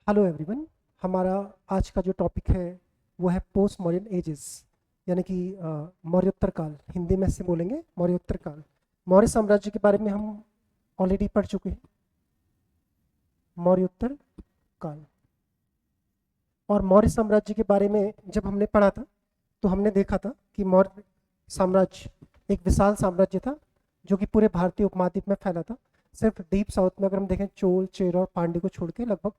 Hello everyone. हमारा आज का जो टॉपिक है वो है पोस्ट मॉडर्न एजेस, यानी कि मौर्योत्तर काल। हिंदी में से बोलेंगे मौर्योत्तर काल। मौर्य साम्राज्य के बारे में हम ऑलरेडी पढ़ चुके हैं, मौर्योत्तर काल। और मौर्य साम्राज्य के बारे में जब हमने पढ़ा था तो हमने देखा था कि मौर्य साम्राज्य एक विशाल साम्राज्य था जो कि पूरे भारतीय उपमहाद्वीप में फैला था। सिर्फ डीप साउथ में अगर हम देखें चोल, चेर और पांड्य को छोड़ के लगभग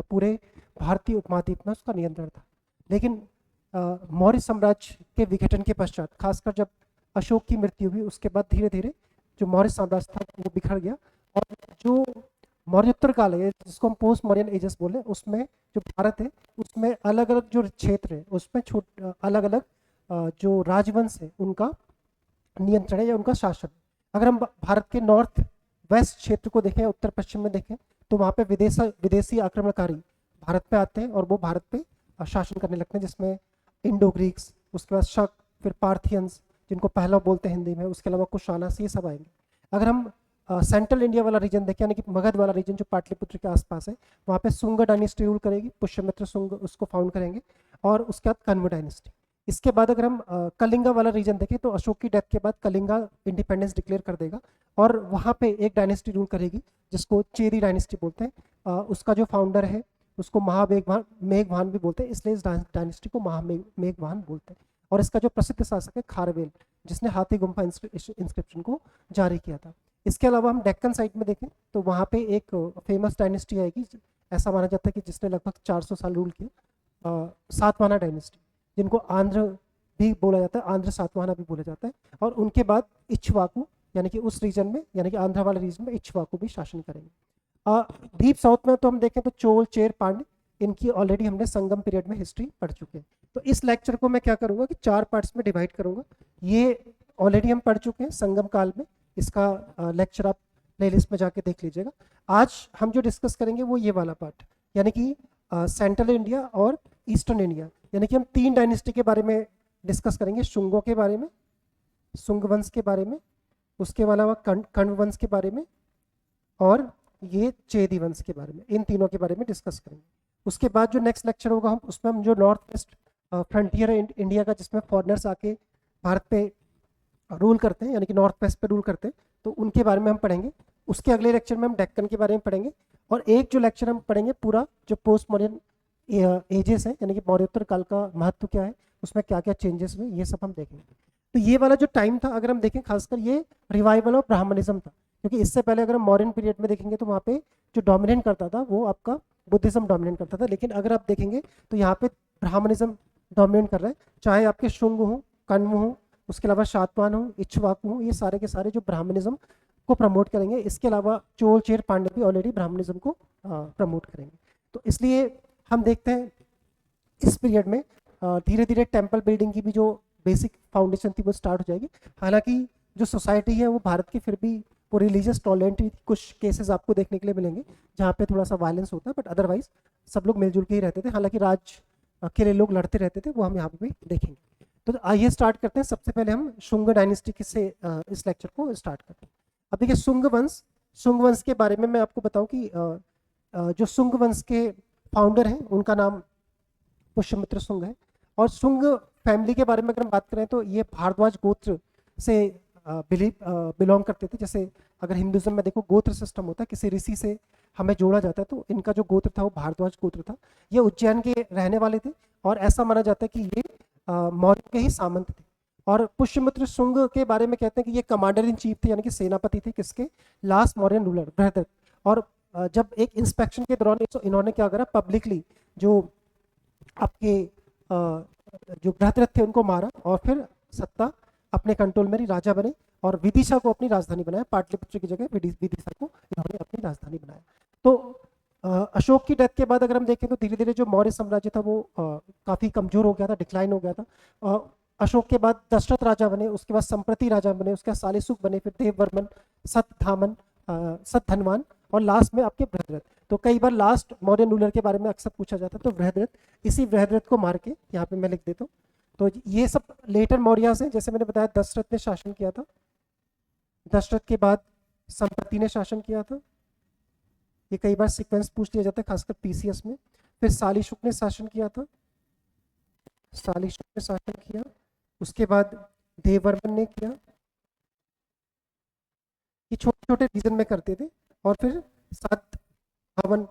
पूरे भारतीय उपमहाद्वीप में उसका नियंत्रण था। लेकिन मौर्य साम्राज्य के विघटन के पश्चात, खासकर जब अशोक की मृत्यु हुई, उसके बाद धीरे धीरे जो मौर्य साम्राज्य था वो बिखर गया। और जो मौर्योत्तर काल है जिसको हम पोस्ट मॉडर्न एजेस बोले, उसमें जो भारत है उसमें अलग अलग जो क्षेत्र है उसमें अलग अलग जो राजवंश है उनका नियंत्रण है या उनका शासन। अगर हम भारत के नॉर्थ वेस्ट क्षेत्र को देखें, उत्तर पश्चिम में देखें, तो वहाँ पे विदेशी आक्रमणकारी भारत पे आते हैं और वो भारत पे शासन करने लगते हैं, जिसमें इंडो ग्रीक्स, उसके बाद शक, फिर पार्थियंस जिनको पहला बोलते हैं हिंदी में, उसके अलावा कुशानास, ये सब आएंगे। अगर हम सेंट्रल इंडिया वाला रीजन देखें, यानी कि मगध वाला रीजन जो पाटलिपुत्र के आसपास है, वहाँ पे सुंग डायनेस्टी रूल करेगी। पुष्यमित्र सुंग उसको फाउंड करेंगे। और उसके बाद कण्व डायनेस्टी। इसके बाद अगर हम कलिंगा वाला रीजन देखें तो अशोक की डेथ के बाद कलिंगा इंडिपेंडेंस डिक्लेयर कर देगा और वहाँ पे एक डायनेस्टी रूल करेगी जिसको चेरी डायनेस्टी बोलते हैं। उसका जो फाउंडर है उसको महामेघवान मेघवान भी बोलते हैं, इसलिए इस डायनेस्टी को महामेघवान बोलते हैं। और इसका जो प्रसिद्ध शासक है खारवेल, जिसने हाथी गुम्फा इंस्क्रिप्शन को जारी किया था। इसके अलावा हम डेक्कन साइड में देखें तो वहाँ पे एक फेमस डायनेस्टी आएगी, ऐसा माना जाता है कि जिसने लगभग 400 साल रूल किया, सातवाहना डायनेस्टी, जिनको आंध्र भी बोला जाता है, आंध्र सातवाहना भी बोला जाता है। और उनके बाद इक्ष्वाकु, यानी कि उस रीजन में, यानी कि आंध्र वाले रीजन में इक्ष्वाकु भी शासन करेंगे। डीप साउथ में तो हम देखें तो चोल, चेर, पांड्य, इनकी ऑलरेडी हमने संगम पीरियड में हिस्ट्री पढ़ चुके हैं। तो इस लेक्चर को मैं क्या करूंगा कि 4 पार्ट्स में डिवाइड करूंगा। ये ऑलरेडी हम पढ़ चुके हैं संगम काल में, इसका लेक्चर आप प्लेलिस्ट में जाके देख लीजिएगा। आज हम जो डिस्कस करेंगे वो ये वाला पार्ट, यानी कि सेंट्रल इंडिया और ईस्टर्न इंडिया, यानी कि हम 3 डायनेस्टी के बारे में डिस्कस करेंगे। शुंगों के बारे में, शुंग वंश के बारे में, उसके अलावा कण्व वंश के बारे में, और ये चेदी वंश के बारे में। इन तीनों के बारे में डिस्कस करेंगे। उसके बाद जो नेक्स्ट लेक्चर होगा हम उसमें हम जो नॉर्थ वेस्ट फ्रंटियर है इंडिया का, जिसमें फॉरनर्स आके भारत पे रूल करते हैं, यानी कि नॉर्थ वेस्ट पे रूल करते हैं, तो उनके बारे में हम पढ़ेंगे। उसके अगले लेक्चर में हम डेक्कन के बारे में पढ़ेंगे। और एक जो लेक्चर हम पढ़ेंगे पूरा जो पोस्ट मॉडर्न एजेस है, यानी कि मौर्योत्तर काल का महत्व क्या है, उसमें क्या क्या चेंजेस हुए, ये सब हम देखेंगे। तो ये वाला जो टाइम था, अगर हम देखें, खासकर ये रिवाइवल ऑफ ब्राह्मणिज्म था, क्योंकि इससे पहले अगर हम मॉडर्न पीरियड में देखेंगे तो वहाँ पे जो डोमिनेट करता था वो आपका बुद्धिज्म डोमिनेट करता था। लेकिन अगर आप देखेंगे तो यहाँ पे ब्राह्मणिज्म डोमिनेट कर रहा है, चाहे आपके शुंग हो, कण्व हो, उसके अलावा शातवाहन हो, इक्ष्वाकु हो, ये सारे के सारे जो ब्राह्मणिज्म को प्रमोट करेंगे। इसके अलावा चोल, चेर, पांड्य भी ऑलरेडी ब्राह्मणिज्म को प्रमोट करेंगे। तो इसलिए हम देखते हैं इस पीरियड में धीरे धीरे टेम्पल बिल्डिंग की भी जो बेसिक फाउंडेशन थी वो स्टार्ट हो जाएगी। हालांकि जो सोसाइटी है वो भारत की फिर भी वो रिलीजियस टॉलरेंट थी। कुछ केसेस आपको देखने के लिए मिलेंगे जहाँ पे थोड़ा सा वायलेंस होता है, बट अदरवाइज सब लोग मिलजुल के ही रहते थे। हालांकि राज के लिए लोग लड़ते रहते थे, वो हम यहाँ पे भी देखेंगे। तो आइए स्टार्ट करते हैं। सबसे पहले हम शुंग डायनेस्टी से इस लेक्चर को स्टार्ट करते हैं। अब देखिए शुंग वंश के बारे में मैं आपको बताऊं कि जो शुंग वंश के फाउंडर हैं उनका नाम पुष्यमित्र शुंग है। और शुंग फैमिली के बारे में अगर हम बात करें तो ये भारद्वाज गोत्र से बिलोंग करते थे। जैसे अगर हिंदुज्म में देखो गोत्र सिस्टम होता है, किसी ऋषि से हमें जोड़ा जाता है, तो इनका जो गोत्र था वो भारद्वाज गोत्र था। ये उज्जैन के रहने वाले थे और ऐसा माना जाता है कि ये मौर्य के ही सामंत थे। और पुष्यमित्र शुंग के बारे में कहते हैं कि ये कमांडर इन चीफ थे, यानी कि सेनापति थे किसके, लास्ट मौर्यन रूलर बृहद्रथ। और जब एक इंस्पेक्शन के दौरान इन्होंने क्या करा, पब्लिकली जो आपके जो बृहद्रथ थे उनको मारा और फिर सत्ता अपने कंट्रोल में राजा बने और विदिशा को अपनी राजधानी बनाया। पाटलिपुत्र की जगह विदिशा को इन्होंने अपनी राजधानी बनाया। तो अशोक की डेथ के बाद अगर हम देखें तो धीरे धीरे जो मौर्य साम्राज्य था वो काफी कमजोर हो गया था, डिक्लाइन हो गया था। अशोक के बाद दशरथ राजा बने, उसके बाद संप्रति राजा बने, उसके बाद सालिसुख बने, फिर देववर्मन, सतधामन, सतधनवान, और लास्ट में आपके बृहद्रथ। तो कई बार लास्ट मौर्यन रूलर के बारे में अक्सर पूछा जाता है, तो बृहद्रथ, इसी बृहद्रथ को मार के यहाँ पे मैं लिख देता हूँ। तो ये सब लेटर मौर्यास हैं। जैसे मैंने बताया दशरथ ने शासन किया था, दशरथ के बाद संपत्ति ने शासन किया था, ये कई बार सीक्वेंस पूछ लिया जाता है, खासकर पीसीएस में। फिर सालीशुक ने शासन किया था, सालीशुक ने शासन किया। उसके बाद देववर्मन ने किया। ये छोटे छोटे रीजन में करते थे। और फिर सातवाहन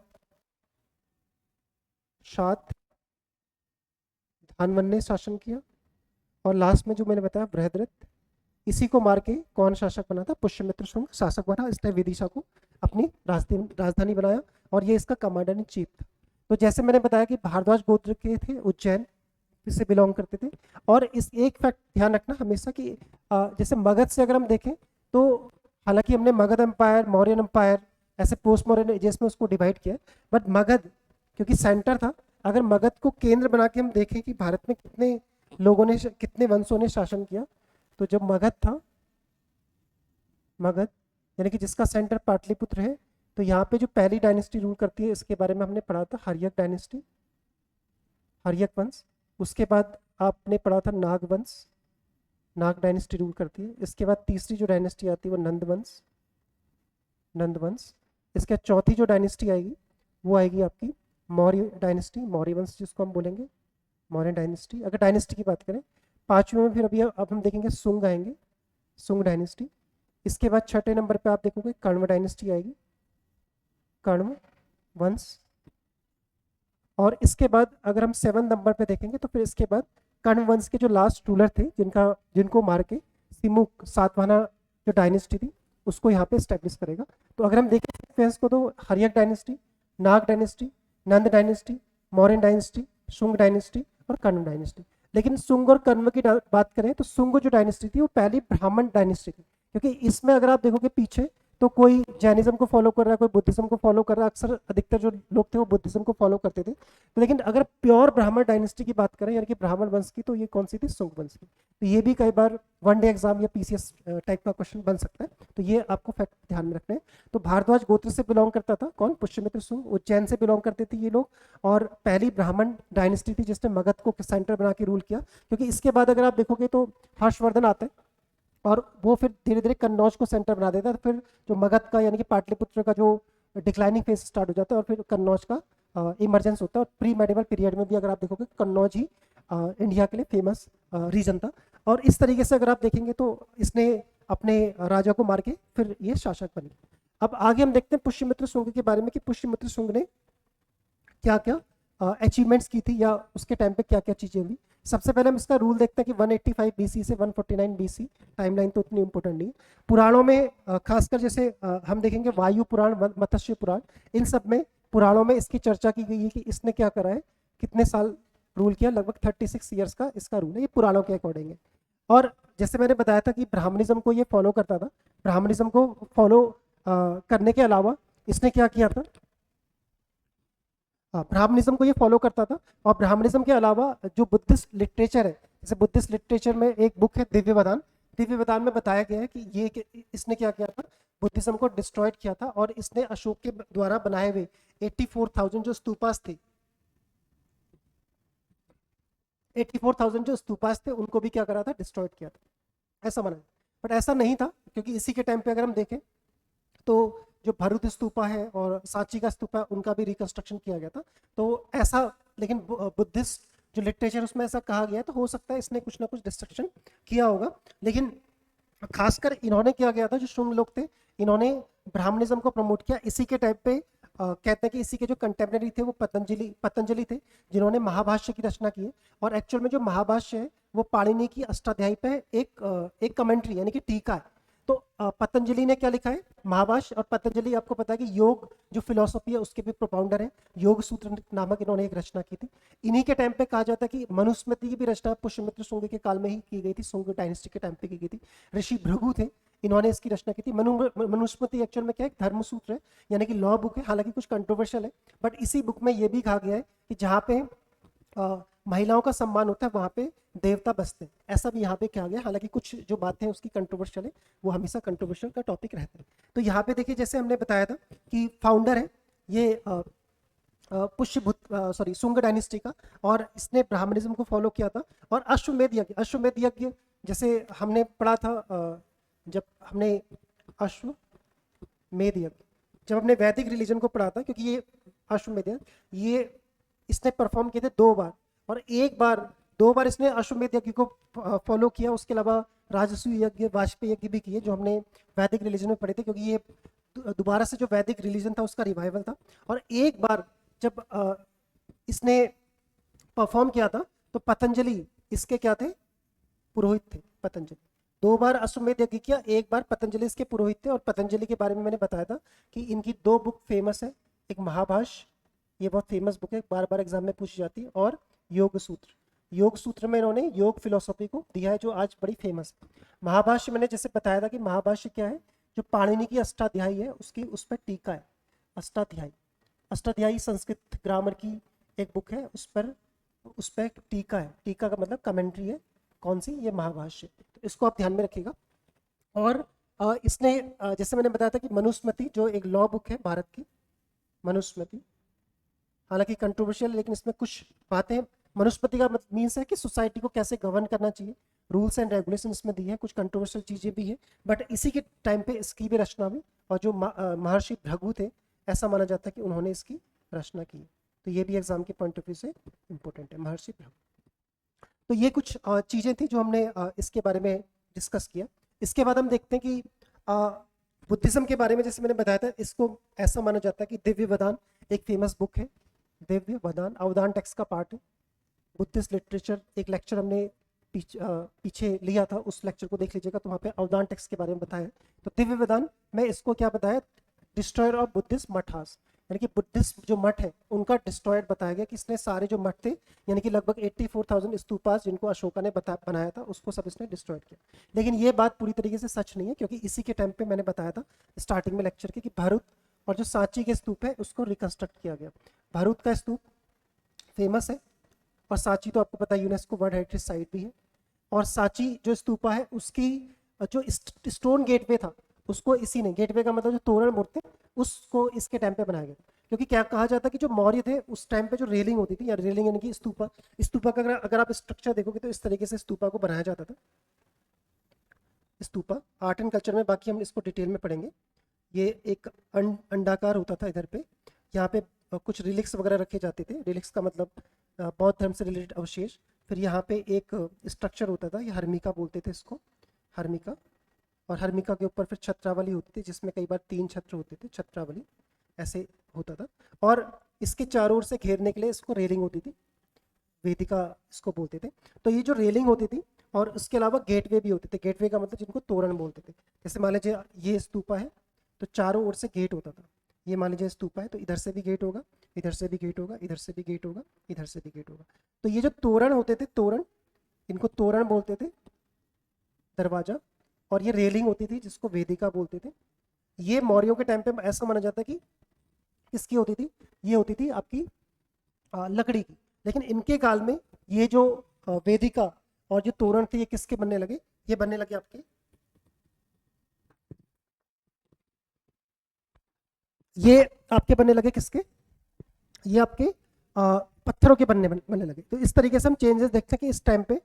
धानवन ने शासन किया। और लास्ट में जो मैंने बताया बृहद्रथ, इसी को मार के कौन शासक बना था? पुष्यमित्र शुंग शासक बना। इसने विदिशा को अपनी राजधानी बनाया और ये इसका कमांडर इन चीफ था। तो जैसे मैंने बताया कि भारद्वाज गोत्र के थे, उज्जैन से बिलोंग करते थे। और इस एक फैक्ट ध्यान रखना हमेशा कि जैसे मगध से अगर हम देखें तो हालांकि हमने मगध एम्पायर, मौर्यन एम्पायर, ऐसे पोस्ट मॉडर्न एजेस में उसको डिवाइड किया, बट मगध क्योंकि सेंटर था, अगर मगध को केंद्र बना के हम देखें कि भारत में कितने लोगों ने, कितने वंशों ने शासन किया, तो जब मगध था, मगध यानी कि जिसका सेंटर पाटलिपुत्र है, तो यहाँ पे जो पहली डायनेस्टी रूल करती है, इसके बारे में हमने पढ़ा था, हर्यक डायनेस्टी, हर्यक वंश। उसके बाद आपने पढ़ा था नाग वंश, नाग डायनेस्टी रूल करती है। इसके बाद तीसरी जो डायनेस्टी आती है वो नंद वंश, नंद वंश। इसके बाद चौथी जो डायनेस्टी आएगी वो आएगी आपकी मौर्य डायनेस्टी, मौर्य वंश जिसको हम बोलेंगे, मौर्य डायनेस्टी, अगर डायनेस्टी की बात करें। पांचवें में फिर अभी अब हम देखेंगे सुंग आएंगे, सुंग डायनेस्टी। इसके बाद छठे नंबर पे आप देखोगे कण्व डायनेस्टी आएगी, कण्व वंश। और इसके बाद अगर हम 7 नंबर पे देखेंगे तो फिर इसके बाद कण्व वंश के जो लास्ट रूलर थे, जिनको मार के सिमुक सातवाहना जो डायनेस्टी थी उसको यहाँ पे स्टैब्लिश करेगा। तो अगर हम देखें सीक्वेंस को तो Haryanka dynasty, Naga dynasty, Nanda dynasty, Mauryan dynasty, Shunga dynasty और कण्व डायनेस्टी। लेकिन शुंग और कण्व की बात करें तो शुंग जो डायनेस्टी थी वो पहली ब्राह्मण डायनेस्टी थी, क्योंकि इसमें अगर आप देखोगे पीछे तो कोई जैनिज्म को फॉलो कर रहा है, कोई बुद्धिज्म को फॉलो कर रहा है। अक्सर अधिकतर जो लोग थे वो बुद्धिज्म को फॉलो करते थे। लेकिन अगर प्योर ब्राह्मण डायनेस्टी की बात करें यानी कि ब्राह्मण वंश की, तो ये कौन सी थी? शुंग वंश की। तो ये भी कई बार वनडे एग्जाम या पीसीएस टाइप का क्वेश्चन बन सकता है, तो ये आपको फैक्ट ध्यान में रखना है। तो भारद्वाज गोत्र से बिलोंग करता था कौन? पुष्यमित्र शुंग। उज्जैन से बिलोंग करते थे ये लोग, और पहली ब्राह्मण डायनेस्टी थी जिसने मगध को सेंटर बना के रूल किया। क्योंकि इसके बाद अगर आप देखोगे तो हर्षवर्धन आता है और वो फिर धीरे धीरे कन्नौज को सेंटर बना देता है। तो फिर जो मगध का यानी कि पाटलिपुत्र का जो डिक्लाइनिंग फेज स्टार्ट हो जाता है और फिर कन्नौज का इमरजेंस होता है। और प्री मेडिवल पीरियड में भी अगर आप देखोगे कन्नौज ही इंडिया के लिए फेमस रीजन था। और इस तरीके से अगर आप देखेंगे तो इसने अपने राजा को मार के फिर ये शासक बने। अब आगे हम देखते हैं पुष्यमित्र शुंग के बारे में कि पुष्यमित्र शुंग ने क्या क्या अचीवमेंट्स की थी या उसके टाइम पे क्या क्या चीजें हुई। सबसे पहले हम इसका रूल देखते हैं कि 185 बीसी से 149 बीसी, टाइमलाइन तो उतनी इंपॉर्टेंट नहीं। पुराणों में खासकर जैसे हम देखेंगे वायु पुराण, मत्स्य पुराण, इन सब में पुराणों में इसकी चर्चा की गई है कि इसने क्या करा है, कितने साल रूल किया। लगभग 36 ईयर्स का इसका रूल है, ये पुराणों के अकॉर्डिंग है। और जैसे मैंने बताया था कि ब्राह्मणिज्म को ये फॉलो करता था। ब्राह्मणिज्म को फॉलो करने के अलावा इसने क्या किया था, ब्राह्मणिज्म को ये फॉलो करता था। और ब्राह्मणिज्म के अलावा जो बुद्धिस्ट लिटरेचर है, जैसे बुद्धिस्ट लिटरेचर में एक बुक है दिव्य वदान, दिव्य वदान में बताया गया है कि इसने क्या किया था, बुद्धिज्म को डिस्ट्रॉयड किया था। और इसने अशोक के द्वारा बनाए हुए 84,000 जो स्तूपास थे, 84,000 जो स्तूपास थे उनको भी क्या करा था, डिस्ट्रॉयड किया था, ऐसा माना। बट ऐसा नहीं था, क्योंकि इसी के टाइम पे अगर हम देखें तो जो भरूच स्तूपा है और सांची का स्तूपा, उनका भी रिकंस्ट्रक्शन किया गया था। तो ऐसा, लेकिन बुद्धिस्ट जो लिटरेचर उसमें ऐसा कहा गया है, तो हो सकता है इसने कुछ ना कुछ डिस्ट्रक्शन किया होगा। लेकिन खासकर इन्होंने क्या किया था, जो शुंग लोग थे, इन्होंने ब्राह्मणिज्म को प्रमोट किया। इसी के टाइप पे कहते हैं कि इसी के जो कंटेम्पररी थे वो पतंजलि थे, जिन्होंने महाभाष्य की रचना की है। और एक्चुअल में जो महाभाष्य है वो पाणिनि की अष्टाध्यायी पे एक कमेंट्री यानी कि टीका है। तो पतंजलि ने क्या लिखा है, महाभाष्य। और पतंजलि आपको पता है कि योग जो फिलोसफी है उसके भी प्रोपाउंडर है। योग सूत्र नामक इन्होंने एक रचना की थी। इन्हीं के टाइम पे कहा जाता है कि मनुस्मृति की भी रचना पुष्यमित्र शुंग के काल में ही की गई थी, शुंग डायनेस्टी के टाइम पे की गई थी। ऋषि भृगु थे, इन्होंने इसकी रचना की थी। मनुस्मृति एक्चुअल में क्या है, धर्म सूत्र है यानी कि लॉ बुक है। हालांकि कुछ कंट्रोवर्शियल है, बट इसी बुक में ये भी कहा गया है कि जहाँ पे महिलाओं का सम्मान होता है वहां पे देवता बसते हैं, ऐसा भी यहाँ पे कहा गया। हालांकि कुछ जो बातें हैं उसकी कंट्रोवर्शियल है, वो हमेशा कंट्रोवर्शियल का टॉपिक रहता है। तो यहाँ पे देखिए, जैसे हमने बताया था कि फाउंडर है ये शुंग डायनेस्टी का, और इसने ब्राह्मणिज्म को फॉलो किया था। और अश्वमेध यज्ञ जैसे हमने पढ़ा था जब हमने अश्वमेध यज्ञ, जब हमने वैदिक रिलीजन को पढ़ा था, क्योंकि ये अश्वमेध ये इसने परफॉर्म किए थे 2 बार, और एक बार 2 बार इसने अश्वमेध यज्ञ को फॉलो किया। उसके अलावा राजसूय यज्ञ, वाजपेयी यज्ञ भी किए, जो हमने वैदिक रिलीजन में पढ़े थे, क्योंकि ये दोबारा से जो वैदिक रिलीजन था उसका रिवाइवल था। और एक बार जब इसने परफॉर्म किया था तो पतंजलि इसके क्या थे, पुरोहित थे पतंजलि। 2 बार अश्वमेध यज्ञ किया, एक बार पतंजलि इसके पुरोहित थे। और पतंजलि के बारे में मैंने बताया था कि इनकी 2 बुक फेमस है, एक महाभाष्य, ये बहुत फेमस बुक है, बार बार एग्जाम में पूछी जाती है, और योग सूत्र। योग सूत्र में इन्होंने योग फिलोसॉफी को दिया है, जो आज बड़ी फेमस है। महाभाष्य मैंने जैसे बताया था कि महाभाष्य क्या है, जो पाणिनि की अष्टाध्यायी है उसकी उस पर टीका है। अष्टाध्यायी, अष्टाध्यायी संस्कृत ग्रामर की एक बुक है, उस पर टीका है। टीका का मतलब कमेंट्री है। कौन सी? ये महाभाष्य। तो इसको आप ध्यान में रखिएगा। और इसने जैसे मैंने बताया था कि मनुस्मृति जो एक लॉ बुक है भारत की, मनुस्मृति हालांकि कंट्रोवर्शियल, लेकिन इसमें कुछ बातें, मनुस्मृति का मीन्स है कि सोसाइटी को कैसे गवर्न करना चाहिए, रूल्स एंड रेगुलेशन इसमें दी है, कुछ कंट्रोवर्शियल चीज़ें भी है, बट इसी के टाइम पे इसकी भी रचना हुई। और जो महर्षि भृगु थे, ऐसा माना जाता है कि उन्होंने इसकी रचना की। तो ये भी एग्जाम के पॉइंट ऑफ व्यू से इम्पोर्टेंट है, महर्षि भृगु। तो ये कुछ चीज़ें थी जो हमने इसके बारे में डिस्कस किया। इसके बाद हम देखते हैं कि बुद्धिज्म के बारे में, जैसे मैंने बताया था, इसको ऐसा माना जाता है कि दिव्य वदान एक फेमस बुक है। दिव्य वदान अवदान टेक्स्ट का पार्ट है। बुद्धिस्ट लिटरेचर एक लेक्चर हमने पीछे लिया था, उस लेक्चर को देख लीजिएगा, तो वहाँ पे अवदान टेक्स्ट के बारे में बताया। तो दिव्य वदान में इसको क्या बताया, डिस्ट्रॉयर ऑफ बुद्धिस्ट मठास, यानी कि बुद्धिस्ट जो मठ है उनका डिस्ट्रॉयड बताया गया, कि इसने सारे जो मठ थे, यानी कि लगभग 84,000 स्तूपास जिनको अशोका ने बनाया था, उसको सब इसने डिस्ट्रॉयड किया। लेकिन ये बात पूरी तरीके से सच नहीं है, क्योंकि इसी के टाइम पे मैंने बताया था स्टार्टिंग में लेक्चर के कि भरूच और जो सांची के स्तूप है उसको रिकंस्ट्रक्ट किया गया। भरूच का स्तूप फेमस है, और सांची तो आपको पता है यूनेस्को वर्ल्ड हेरिटेज साइट भी है। और सांची जो स्तूपा है उसकी जो स्टोन गेटवे था, उसको इसी ने, गेटवे का मतलब जो तोरण मूर्ति, उसको इसके टाइम पे बनाया गया। क्योंकि क्या कहा जाता है कि जो मौर्य थे उस टाइम पे जो रेलिंग होती थी, या रेलिंग यानी कि स्तूपा, स्तूपा का अगर आप स्ट्रक्चर देखोगे तो इस तरीके से स्तूपा को बनाया जाता था। स्तूपा आर्ट एंड कल्चर में, बाकी हम इसको डिटेल में पढ़ेंगे। ये एक अंडाकार होता था इधर पे, यहाँ पे कुछ रिलिक्स वगैरह रखे जाते थे। रिलिक्स का मतलब बौद्ध धर्म से रिलेटेड अवशेष। फिर यहाँ पे एक स्ट्रक्चर होता था, ये हर्मिका बोलते थे इसको, हर्मिका। और हर्मिका के ऊपर फिर छत्रावली होती थी, जिसमें कई बार 3 छत्र होते थे, छत्रावली ऐसे होता था। और इसके चारों ओर से घेरने के लिए इसको रेलिंग होती थी, वेदिका इसको बोलते थे। तो ये जो रेलिंग होती थी, और उसके अलावा गेटवे भी होते थे। गेटवे का मतलब जिनको तोरण बोलते थे। जैसे मान लीजिए ये स्तूपा है, तो चारों ओर से गेट होता था। ये मान लीजिए स्तूपा है, तो इधर से भी गेट होगा, इधर से भी गेट होगा, इधर से भी गेट होगा, इधर से भी गेट होगा। तो ये जो तोरण होते थे, तोरण, इनको तोरण बोलते थे, दरवाजा। और ये रेलिंग होती थी जिसको वेदिका बोलते थे। ये मौर्यों के टाइम पे ऐसा माना जाता है कि किसकी होती थी, ये होती थी आपकी लकड़ी की। लेकिन इनके काल में ये जो वेदिका और जो तोरण थे, ये किसके बनने लगे, ये बनने लगे आपके, ये आपके बनने लगे किसके, ये आपके पत्थरों के बनने लगे। तो इस तरीके से हम चेंजेस देखते हैं कि इस टाइम पे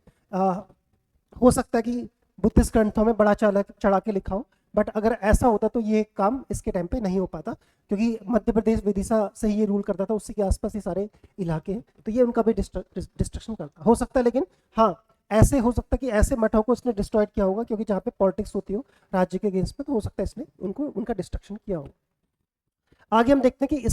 हो सकता है कि बुद्धिस्ट ग्रंथों में बड़ा चढ़ा के लिखा हो, बट अगर ऐसा होता तो ये काम इसके टाइम पे नहीं हो पाता, क्योंकि मध्य प्रदेश विदिशा से ही ये रूल करता था, उसी के आसपास ये सारे इलाके हैं, तो ये उनका भी डिस्ट्रक्शन करता हो सकता है। लेकिन हाँ, ऐसे हो सकता है कि ऐसे मठों को इसने डिस्ट्रॉयड किया होगा, क्योंकि जहाँ पे पॉलिटिक्स होती हो राज्य के अगेंस्ट में, तो हो सकता है इसने उनका डिस्ट्रक्शन किया हो। आगे हम देखते हैं कि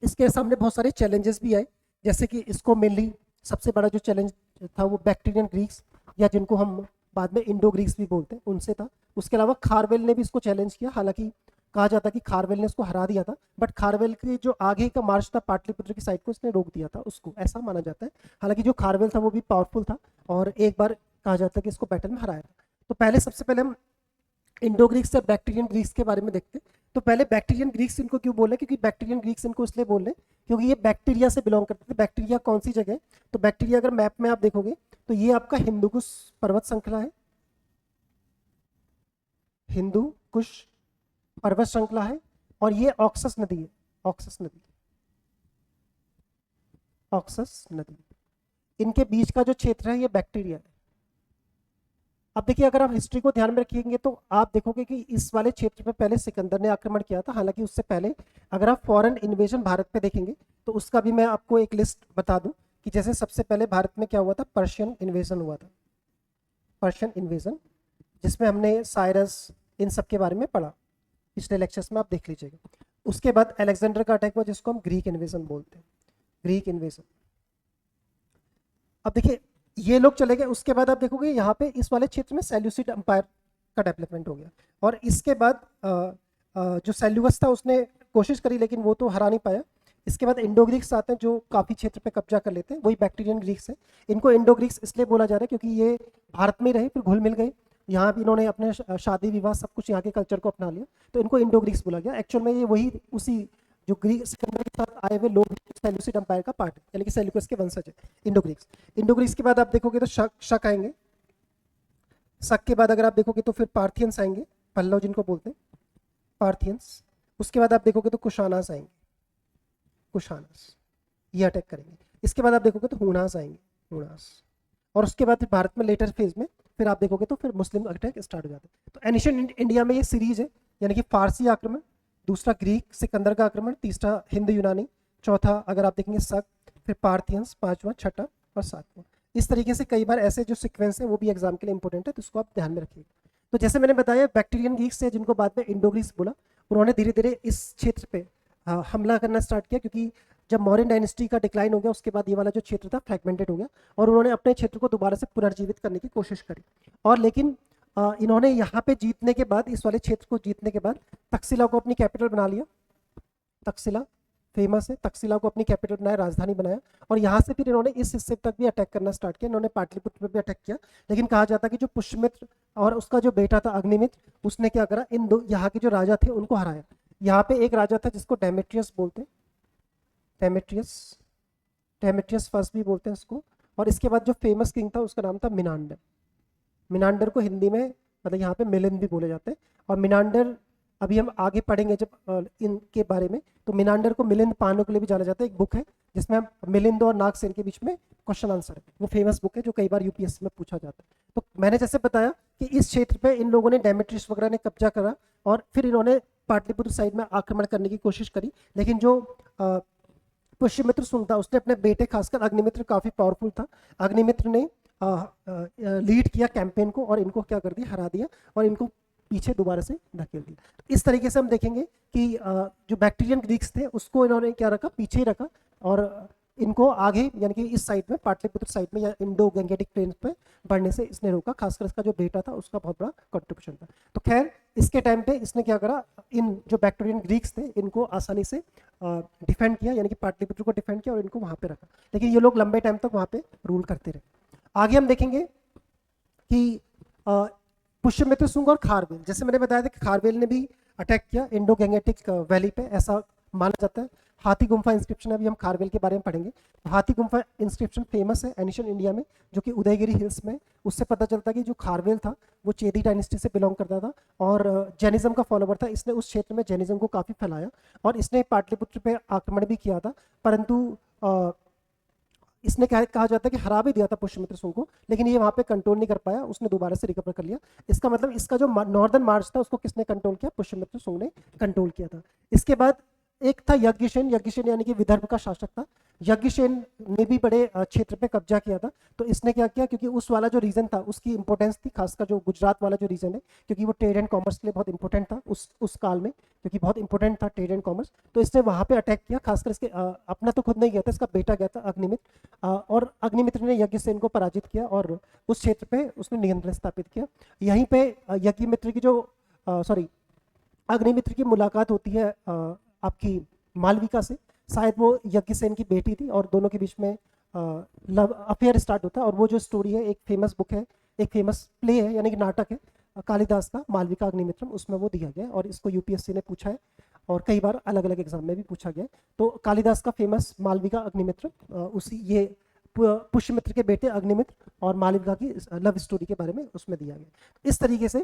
इसके सामने बहुत सारे चैलेंजेस भी आए। जैसे कि इसको मेनली सबसे बड़ा जो चैलेंज था वो बैक्टीरियन ग्रीक्स, या जिनको हम बाद में इंडो ग्रीक्स भी बोलते हैं, उनसे था। उसके अलावा खारवेल ने भी इसको चैलेंज किया। हालांकि कहा जाता है कि खारवेल ने इसको हरा दिया था, बट खारवेल के जो आगे का मार्च था पाटलिपुत्र की साइड को, इसने रोक दिया था उसको, ऐसा माना जाता है। हालांकि जो खारवेल था वो भी पावरफुल था, और एक बार कहा जाता है कि इसको बैटल में हराया था। तो पहले सबसे पहले हम इंडो ग्रीक्स या बैक्टीरियन ग्रीक्स के बारे में देखते हैं। तो पहले बैक्टीरियन ग्रीक्स इनको क्यों बोले, क्योंकि बैक्टीरियन ग्रीक्स इनको इसलिए बोल रहे क्योंकि ये बैक्टीरिया से बिलोंग करते थे। बैक्टीरिया कौन सी जगह, तो बैक्टीरिया अगर मैप में आप देखोगे तो ये आपका हिंदू कुश पर्वत श्रृंखला है, हिंदू कुश पर्वत श्रृंखला है, और ये ऑक्सस नदी है, ऑक्सस नदी, ऑक्सस नदी, इनके बीच का जो क्षेत्र है ये बैक्टीरिया है। अब देखिए अगर आप हिस्ट्री को ध्यान में रखेंगे तो आप देखोगे कि इस वाले क्षेत्र पे पहले सिकंदर ने आक्रमण किया था, हालांकि उससे पहले अगर आप फॉरेन इन्वेजन भारत पे देखेंगे तो उसका भी मैं आपको एक लिस्ट बता दूं कि जैसे सबसे पहले भारत में क्या हुआ था, पर्शियन इन्वेजन हुआ था, पर्शियन इन्वेजन, जिसमें हमने साइरस इन सब के बारे में पढ़ा, पिछले लेक्चर्स में आप देख लीजिएगा। उसके बाद अलेक्जेंडर का अटैक हुआ जिसको हम ग्रीक इन्वेजन बोलते हैं, ग्रीक इन्वेजन। अब देखिए ये लोग चले गए, उसके बाद आप देखोगे यहाँ पे इस वाले क्षेत्र में सेल्यूसिड एम्पायर का डेवलपमेंट हो गया, और इसके बाद जो सेल्यूकस था उसने कोशिश करी लेकिन वो तो हरा नहीं पाया। इसके बाद इंडो ग्रीक्स आते हैं जो काफ़ी क्षेत्र पे कब्जा कर लेते हैं, वही बैक्टीरियन ग्रीक्स है। इनको इंडो ग्रीक्स इसलिए बोला जा रहा है क्योंकि ये भारत में रहे फिर घुल मिल गए, यहाँ भी इन्होंने अपने शादी विवाह सब कुछ यहाँ के कल्चर को अपना लिया, तो इनको इंडो ग्रीक्स बोला गया। एक्चुअल में ये वही उसी जो ग्रीक सिकंदर के साथ आए हुए लोग सेल्यूसिड एम्पायर का पार्ट है, यानी कि सेल्यूकस के वंशज है इंडो ग्रीक्स। इंडो ग्रीक्स के बाद आप देखोगे तो शक आएंगे, शक के बाद अगर आप देखोगे तो फिर पार्थियंस आएंगे, पल्लव जिनको बोलते हैं पार्थियंस। उसके बाद आप देखोगे तो कुशानास आएंगे, कुशानास ये अटैक करेंगे। इसके बाद आप देखोगे तो हुनास आएंगे, हुनास। और उसके बाद फिर भारत में लेटर फेज में फिर आप देखोगे तो फिर मुस्लिम अटैक स्टार्ट हो जाते हैं। तो एनिशियंट इंडिया में ये सीरीज है, यानी कि फारसी आक्रमण, दूसरा ग्रीक सिकंदर का आक्रमण, तीसरा हिंद यूनानी, चौथा अगर आप देखेंगे शक, फिर पार्थियंस, पांचवा, छठा और सातवां। इस तरीके से कई बार ऐसे जो सीक्वेंस है वो भी एग्जाम के लिए इंपॉर्टेंट है, तो इसको आप ध्यान में रखिएगा। तो जैसे मैंने बताया बैक्टीरियन ग्रीक्स है जिनको बाद में इंडो ग्रीक्स बोला, उन्होंने धीरे धीरे इस क्षेत्र पे हमला करना स्टार्ट किया, क्योंकि जब मौर्यन डायनेस्टी का डिक्लाइन हो गया उसके बाद ये वाला जो क्षेत्र था फ्रैगमेंटेड हो गया, और उन्होंने अपने क्षेत्र को दोबारा से पुनर्जीवित करने की कोशिश करी। और लेकिन इन्होंने यहाँ पे जीतने के बाद, इस वाले क्षेत्र को जीतने के बाद तक्षशिला को अपनी कैपिटल बना लिया। तक्षशिला फेमस है, तक्षशिला को अपनी कैपिटल बनाया, राजधानी बनाया, और यहाँ से फिर इन्होंने इस हिस्से तक भी अटैक करना स्टार्ट किया। इन्होंने पाटलिपुत्र पर भी अटैक किया, लेकिन कहा जाता है कि जो पुष्यमित्र और उसका जो बेटा था अग्निमित्र, उसने क्या करा, इन दो यहाँ के जो राजा थे उनको हराया। यहाँ पे एक राजा था जिसको डेमेट्रियस बोलते हैं, डेमेट्रियस, डेमेट्रियस फर्स्ट भी बोलते हैं उसको। और इसके बाद जो फेमस किंग था उसका नाम था मिनांडर। मिनांडर को हिंदी में मतलब यहाँ पे मिलिंद भी बोले जाते हैं। और मिनांडर अभी हम आगे पढ़ेंगे जब इनके बारे में, तो मिनांडर को मिलिंद पानो के लिए भी जाना जाता है। एक बुक है जिसमें हम मिलिंद और नागसेन के बीच में क्वेश्चन आंसर है, वो फेमस बुक है जो कई बार यूपीएससी में पूछा जाता है। तो मैंने जैसे बताया कि इस क्षेत्र पे इन लोगों ने डेमेट्रियस वगैरह ने कब्जा करा, और फिर इन्होंने पाटलिपुत्र साइड में आक्रमण करने की कोशिश करी, लेकिन जो पुष्यमित्र सुंग था उसने अपने बेटे, खासकर अग्निमित्र काफी पावरफुल था, अग्निमित्र ने लीड किया कैंपेन को और इनको क्या कर दिया, हरा दिया, और इनको पीछे दोबारा से धकेल दिया। तो इस तरीके से हम देखेंगे कि जो बैक्टीरियन ग्रीक्स थे उसको इन्होंने क्या रखा, पीछे ही रखा, और इनको आगे यानी कि इस साइड में पाटलिपुत्र साइड में या इंडो गंगेटिक प्लेन्स पे बढ़ने से इसने रोका। खासकर इसका जो बेटा था उसका बहुत बड़ा कंट्रीब्यूशन था। तो खैर इसके टाइम पे इसने क्या करा, इन जो बैक्टीरियन ग्रीक्स थे इनको आसानी से डिफेंड किया, यानी कि पाटलिपुत्र को डिफेंड किया और इनको वहां पे रखा, लेकिन ये लोग लंबे टाइम तक वहां पे रूल करते रहे। आगे हम देखेंगे कि पुष्यमित्र सुंग और खारवेल, जैसे मैंने बताया था कि खारवेल ने भी अटैक किया इंडो गंगेटिक वैली पे, ऐसा माना जाता है। हाथी गुम्फा इंस्क्रिप्शन, अभी हम खारवेल के बारे में पढ़ेंगे। हाथी गुम्फा इंस्क्रिप्शन फेमस है एनिशियंट इंडिया में, जो कि उदयगिरी हिल्स में। उससे पता चलता है कि जो खारवेल था वो चेदी डायनेस्टी से बिलोंग करता था और जैनिज्म का फॉलोवर था। इसने उस क्षेत्र में जैनिज्म को काफ़ी फैलाया और इसने पाटलिपुत्र पे आक्रमण भी किया था, परंतु इसने कहा जाता है कि हरा भी दिया था पुष्यमित्र सुंग को, लेकिन ये वहां पे कंट्रोल नहीं कर पाया, उसने दोबारा से रिकवर कर लिया। इसका मतलब इसका जो नॉर्दर्न मार्च था उसको किसने कंट्रोल किया, पुष्यमित्र सुंग ने कंट्रोल किया था। इसके बाद एक था यज्ञसेन, यज्ञसेन यानी कि विदर्भ का शासक था। यज्ञसेन ने भी बड़े क्षेत्र पे कब्जा किया था। तो इसने क्या किया, क्योंकि उस वाला जो रीजन था उसकी इंपॉर्टेंस थी, खासकर जो गुजरात वाला जो रीजन है, क्योंकि वो ट्रेड एंड कॉमर्स के लिए बहुत इंपॉर्टेंट था उस काल में, क्योंकि बहुत इंपॉर्टेंट था ट्रेड एंड कॉमर्स। तो इसने वहां पे अटैक किया, खासकर इसके अपना तो खुद नहीं गया था, इसका बेटा गया था अग्निमित्र, और अग्निमित्र ने यज्ञसेन को पराजित किया और उस क्षेत्र पे उसने नियंत्रण स्थापित किया। यहीं पे यज्ञमित्र की जो अग्निमित्र की मुलाकात होती है आपकी मालविका से, शायद वो यज्ञसेन की बेटी थी और दोनों के बीच में लव अफेयर स्टार्ट होता है। और वो जो स्टोरी है, एक फेमस बुक है, एक फेमस प्ले है, यानी कि नाटक है कालिदास का मालविका अग्निमित्रम, उसमें वो दिया गया है और इसको यूपीएससी ने पूछा है और कई बार अलग अलग एग्जाम में भी पूछा गया है। तो कालिदास का फेमस मालविका अग्निमित्र उसी ये पुष्यमित्र के बेटे अग्निमित्र और मालविका की लव स्टोरी के बारे में उसमें दिया गया। इस तरीके से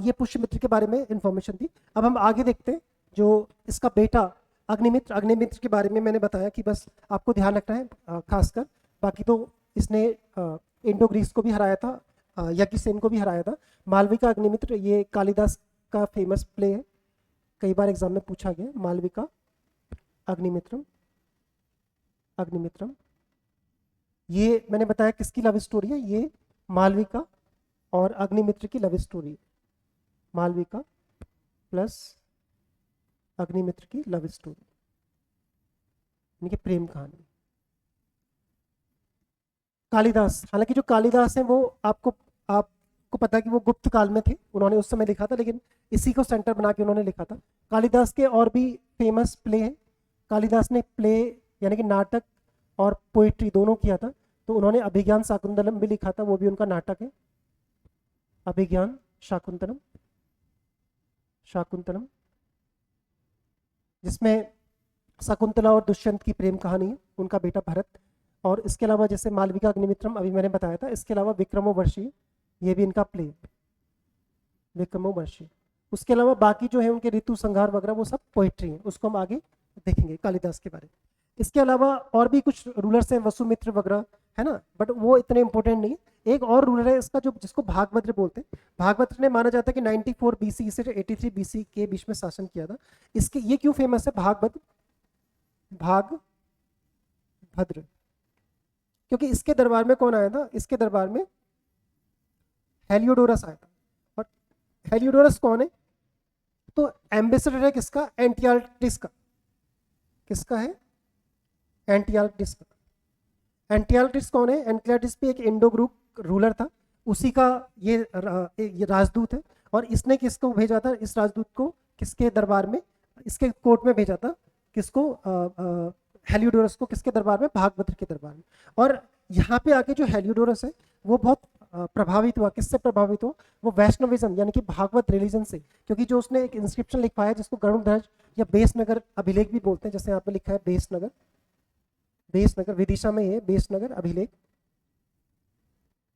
ये पुष्यमित्र के बारे में इंफॉर्मेशन थी। अब हम आगे देखते हैं जो इसका बेटा अग्निमित्र, अग्निमित्र के बारे में मैंने बताया कि बस आपको ध्यान रखना है खासकर, बाकी तो इसने इंडो ग्रीस को भी हराया था, यज्ञसेन को भी हराया था। मालविका अग्निमित्र ये कालिदास का फेमस प्ले है, कई बार एग्जाम में पूछा गया। मालविका अग्निमित्रम, अग्निमित्रम ये मैंने बताया किसकी लव स्टोरी है, ये मालविका और अग्निमित्र की लव स्टोरी है। मालविका प्लस अग्निमित्र की लव स्टोरी, इनकी प्रेम कहानी। कालिदास, हालांकि जो कालिदास है वो आपको पता है कि वो गुप्त काल में थे, उन्होंने उस समय लिखा था, लेकिन इसी को सेंटर बना के उन्होंने लिखा था। कालिदास के और भी फेमस प्ले हैं। कालिदास ने प्ले यानी कि नाटक और पोइट्री दोनों किया था। तो उन्होंने अभिज्ञान शाकुंतलम भी लिखा था, वो भी उनका नाटक है। अभिज्ञान शाकुंतलम, शाकुंतलम जिसमें शकुंतला और दुष्यंत की प्रेम कहानी है, उनका बेटा भरत। और इसके अलावा जैसे मालविका अग्निमित्रम अभी मैंने बताया था, इसके अलावा विक्रमोर्वशी ये भी इनका प्ले, विक्रमोर्वशी। उसके अलावा बाकी जो है उनके ऋतु संहार वगैरह वो सब पोइट्री है, उसको हम आगे देखेंगे कालिदास के बारे में। इसके अलावा और भी कुछ रूलर्स हैं, वसुमित्र वगैरह है ना, बट वो इतने इंपॉर्टेंट नहीं है। एक और रूलर है इसका जो जिसको भागभद्र बोलते हैं। भागभद्र ने माना जाता है कि 94 BC से 83 BC के बीच में शासन किया था। इसके ये क्यों फेमस है भागभद्र, भागभद्र, क्योंकि इसके दरबार में कौन आया था, इसके दरबार में हेलियोडोरस आया था। और हेलियोडोरस कौन है, तो एम्बेसडर है किसका, एंटियाल्टिस का। किसका है, एंटियाल्टिस का। एंटियाल्टिस कौन है, एंटियाल्टिस भी एक इंडो ग्रुप रूलर था, उसी का ये राजदूत है। और इसने किसको भेजा था, इस राजदूत को किसके दरबार में, इसके कोर्ट में भेजा था, किसको, हेलियोडोरस को। किसके दरबार में, भागभद्र के दरबार में। और यहाँ पे आके जो हेलियोडोरस है वो बहुत प्रभावित हुआ। किससे प्रभावित हुआ, वो वैष्णविज्म यानी कि भागवत रिलीजन से। क्योंकि जो उसने एक इंस्क्रिप्शन लिखवाया जिसको गरुड़ध्वज या बेसनगर अभिलेख भी बोलते हैं, जैसे यहाँ पे लिखा है बेसनगर, बेसनगर विदिशा में है बेसनगर अभिलेख,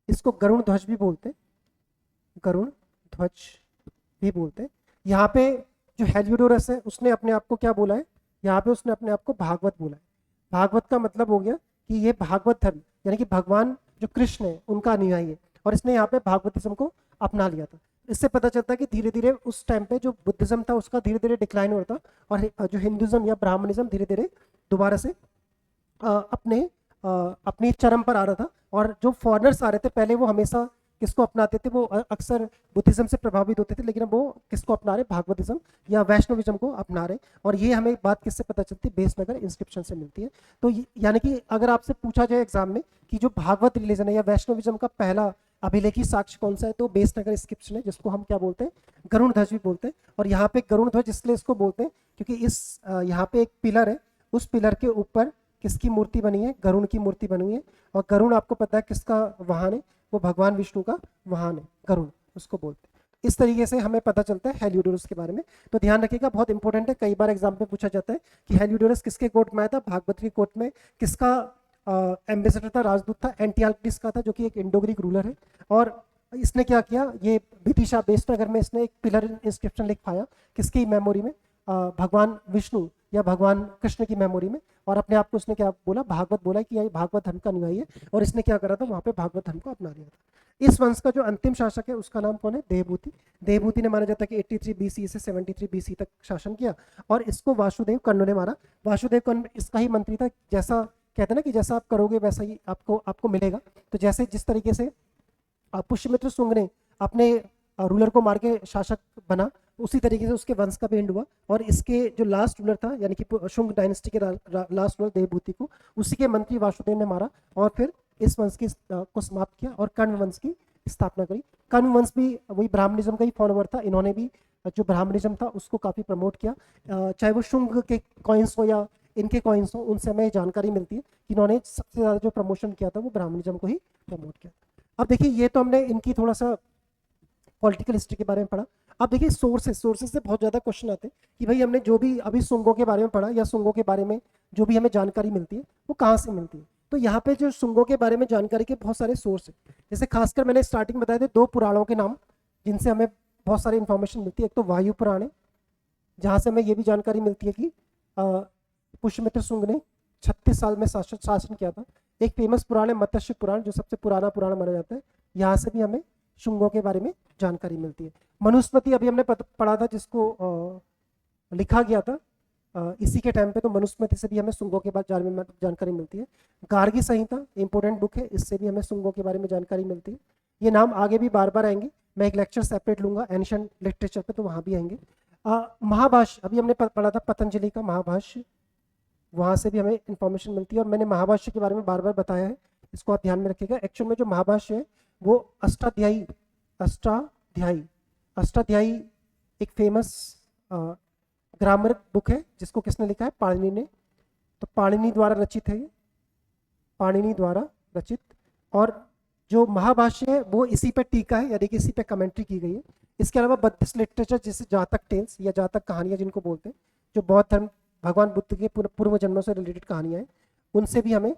इसको गरुड़ ध्वज भी बोलते हैं, गरुड़ ध्वज भी बोलते हैं। यहाँ पे जो हेलियोडोरस है उसने अपने आप को क्या बोला है, यहाँ पे उसने अपने आप को भागवत बोला है। भागवत का मतलब हो गया कि ये भागवत धर्म यानी कि भगवान जो कृष्ण है उनका अनुयायी है, और इसने यहाँ पे भागवतिज्म को अपना लिया था। इससे पता चलता है कि धीरे धीरे उस टाइम पे जो बुद्धिज्म था उसका धीरे धीरे डिक्लाइन हो रहा था, और जो हिंदुज्म या ब्राह्मणिज्म धीरे धीरे दोबारा से अपनी चरम पर आ रहा था। और जो फॉरेनर्स आ रहे थे पहले वो हमेशा किसको अपनाते थे, वो अक्सर बुद्धिज्म से प्रभावित होते थे, लेकिन अब वो किसको अपना रहे, भागवतिज्म या वैष्णविज्म को अपना रहे। और ये हमें बात किससे पता चलती है, बेसनगर इंस्क्रिप्शन से मिलती है। तो यानी कि अगर आपसे पूछा जाए एग्जाम में कि जो भागवत रिलीजन है या वैष्णविज्म का पहला अभिलेखी साक्ष्य कौन सा है, तो बेसनगर इंस्क्रिप्शन है, जिसको हम क्या बोलते हैं, गरुड़ ध्वज भी बोलते हैं। और यहाँ पे गरुड़ ध्वज इसलिए इसको बोलते हैं क्योंकि इस यहाँ पे एक पिलर है, उस पिलर के ऊपर किसकी मूर्ति बनी है, गरुड़ की मूर्ति बनी हुई है। और गरुड़ आपको पता है किसका वाहन है, वो भगवान विष्णु का वाहन है, गरुड़ उसको बोलते हैं। इस तरीके से हमें पता चलता है हेलियोडोरस के बारे में। तो ध्यान रखिएगा, बहुत इंपॉर्टेंट है, कई बार एग्जाम में पूछा जाता है कि हेलियोडोरस किसके कोर्ट में आया था, भागवत की कोर्ट में। किसका एम्बेसडर था, राजदूत था, एंटियाल्टिस का था, जो कि एक इंडो ग्रीक रूलर है। और इसने क्या किया, ये विदिशा बेसनगर में इसने एक पिलर इंस्क्रिप्शन लिखवाया, किसकी मेमोरी में, भगवान विष्णु या भगवान कृष्ण की मेमोरी में। और अपने आप को उसने क्या बोला, भागवत बोला कि ये भागवत धर्म का अनुयायी है। और इसने क्या करा था, वहां पे भागवत धर्म को अपना लिया था। इस वंश का जो अंतिम शासक है उसका नाम कौन है, देवभूति। देवभूति ने माना जाता है कि 83 BC से 73 BC तक शासन किया। और इसको वासुदेव कर्ण ने मारा। वासुदेव कर्ण इसका ही मंत्री था। जैसा कहते हैं ना कि जैसा आप करोगे वैसा ही आपको मिलेगा। तो जैसे जिस तरीके से पुष्यमित्र शुंग ने अपने रूलर को मार के शासक बना, उसी तरीके से उसके वंश का भी एंड हुआ। और इसके जो लास्ट रूलर था यानी कि शुंग डायनेस्टी के लास्ट रूलर देवभूति को उसी के मंत्री वासुदेव ने मारा, और फिर इस वंश की को समाप्त किया और कर्ण वंश की स्थापना करी। कर्ण वंश भी वही ब्राह्मणिज्म का ही फॉलोवर था। इन्होंने भी जो ब्राह्मणिज्म था उसको काफ़ी प्रमोट किया। चाहे वो शुंग के कॉइन्स हो या इनके कॉइन्स हो, उनसे हमें जानकारी मिलती है कि इन्होंने सबसे ज़्यादा जो प्रमोशन किया था वो ब्राह्मणिज्म को ही प्रमोट किया। अब देखिए, ये तो हमने इनकी थोड़ा सा पॉलिटिकल हिस्ट्री के बारे में पढ़ा। अब देखिए सोर्सेज से बहुत ज़्यादा क्वेश्चन आते हैं कि भाई हमने जो भी अभी शुंगों के बारे में पढ़ा या शुंगों के बारे में जो भी हमें जानकारी मिलती है वो कहाँ से मिलती है। तो यहाँ पे जो शुंगों के बारे में जानकारी के बहुत सारे सोर्स हैं। जैसे खासकर मैंने स्टार्टिंग में बताए थे 2 पुराणों के नाम जिनसे हमें बहुत सारी इन्फॉर्मेशन मिलती है। एक तो वायु पुराण है, जहाँ से हमें ये भी जानकारी मिलती है कि पुष्यमित्र शुंग ने 36 साल में शासन किया था। एक फेमस पुराण है मत्स्य पुराण, जो सबसे पुराना पुराण माना जाता है, यहाँ से भी हमें शुंगों के बारे में जानकारी मिलती है। मनुस्मृति अभी हमने पढ़ा था, जिसको लिखा गया था इसी के टाइम पे, तो मनुस्मृति से भी हमें शुंगों के बारे में जानकारी मिलती है। गार्गी संहिता इंपॉर्टेंट बुक है, इससे भी हमें शुंगों के बारे में जानकारी मिलती है। ये नाम आगे भी बार बार आएंगे, मैं एक लेक्चर सेपरेट लूंगा एंशिएंट लिटरेचर पे, तो वहाँ भी आएंगे। महाभाष्य अभी हमने पढ़ा था, पतंजलि का महाभाष्य, वहाँ से भी हमें इंफॉर्मेशन मिलती है। और मैंने महाभाष्य के बारे में बार बार बताया है, इसको आप ध्यान में रखिएगा। एक्चुअल में जो महाभाष्य है वो अष्टाध्यायी एक फेमस ग्रामर बुक है, जिसको किसने लिखा है? पाणिनि ने। तो पाणिनि द्वारा रचित है ये, पाणिनि द्वारा रचित। और जो महाभाष्य है वो इसी पे टीका है, यानी कि इसी पे कमेंट्री की गई है। इसके अलावा बौद्धिस्ट लिटरेचर, जैसे जातक टेल्स या जातक कहानियां जिनको बोलते हैं, जो बौद्ध धर्म भगवान बुद्ध के पूर्व जन्मों से रिलेटेड कहानियां हैं, उनसे भी हमें